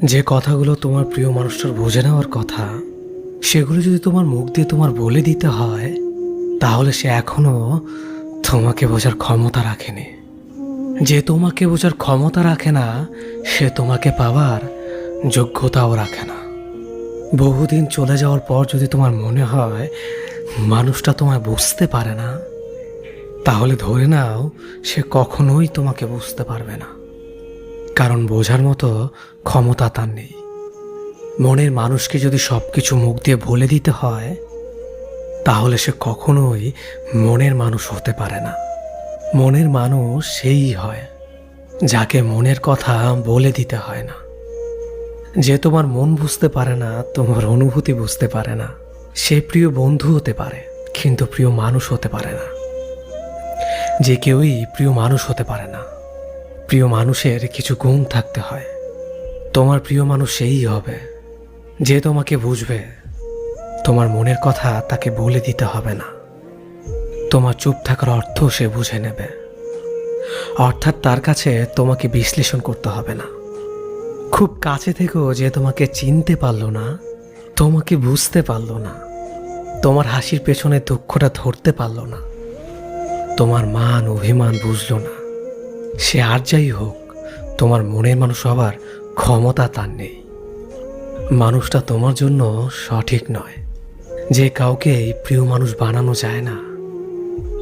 যে কথাগুলো তোমার প্রিয় মানুষটার বুঝে নেওয়ার কথা, সেগুলো যদি তোমার মুখ দিয়ে তোমার বলে দিতে হয়, তাহলে সে এখনো তোমাকে বোঝার ক্ষমতা রাখেনি। যে তোমাকে বোঝার ক্ষমতা রাখে না, সে তোমাকে পাওয়ার যোগ্যতাও রাখে না। বহুদিন চলে যাওয়ার পর যদি তোমার মনে হয় মানুষটা তোমায় বুঝতে পারে না, তাহলে ধরে নাও সে কখনোই তোমাকে বুঝতে পারবে না। কারণ বোঝার মতো ক্ষমতা তার নেই। মনের মানুষকে যদি সব কিছু মুখ দিয়ে বলে দিতে হয়, তাহলে সে কখনোই মনের মানুষ হতে পারে না। মনের মানুষ সেই হয় যাকে মনের কথা বলে দিতে হয় না। যে তোমার মন বুঝতে পারে না, তোমার অনুভূতি বুঝতে পারে না, সে প্রিয় বন্ধু হতে পারে, কিন্তু প্রিয় মানুষ হতে পারে না। যে কেউই প্রিয় মানুষ হতে পারে না। প্রিয় মানুষের কিছু গুণ থাকতে হয়। তোমার প্রিয় মানুষ সেই হবে যে তোমাকে বুঝবে। তোমার মনের কথা তাকে বলে দিতে হবে না। তোমার চুপ থাকার অর্থ সে বুঝে নেবে। অর্থাৎ তার কাছে তোমাকে বিশ্লেষণ করতে হবে না। খুব কাছে থেকেও যে তোমাকে চিনতে পারলো না, তোমাকে বুঝতে পারলো না, তোমার হাসির পেছনে দুঃখটা ধরতে পারলো না, তোমার মান অভিমান বুঝলো না, সে আর যাই হোক, তোমার মনের মানুষ হবার ক্ষমতা তার নেই। মানুষটা তোমার জন্য সঠিক নয়। যে কাউকে প্রিয় মানুষ বানানো যায় না,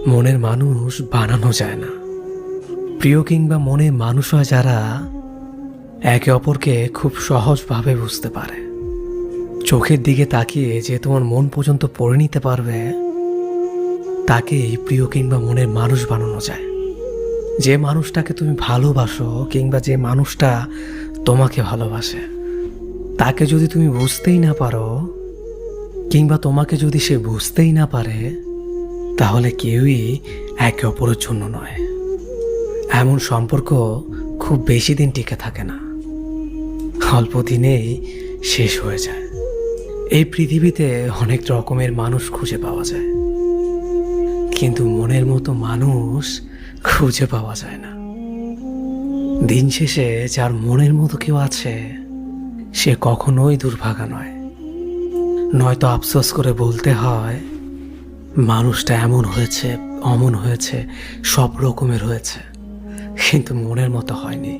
মনের মানুষ বানানো যায় না। প্রিয় কিংবা মনের মানুষ হয় যারা একে অপরকে খুব সহজভাবে বুঝতে পারে। চোখের দিকে তাকিয়ে যে তোমার মন পর্যন্ত পড়ে নিতে পারবে, তাকেই প্রিয় কিংবা মনের মানুষ বানানো যায়। যে মানুষটাকে তুমি ভালোবাসো কিংবা যে মানুষটা তোমাকে ভালোবাসে, তাকে যদি তুমি বুঝতেই না পারো কিংবা তোমাকে যদি সে বুঝতেই না পারে, তাহলে কেউই একে অপরের জন্য নয়। এমন সম্পর্ক খুব বেশি দিন টিকে থাকে না, অল্প দিনেই শেষ হয়ে যায়। এই পৃথিবীতে অনেক রকমের মানুষ খুঁজে পাওয়া যায়, কিন্তু মনের মতো মানুষ খুঁজে পাওয়া যায় না। দিন শেষে যার মনের মতো কেউ আছে, সে কখনোই দুর্ভাগা নয়। নয়তো আফসোস করে বলতে হয় মানুষটা এমন হয়েছে, অমন হয়েছে, সব রকমের হয়েছে, কিন্তু মনের মতো হয়নি।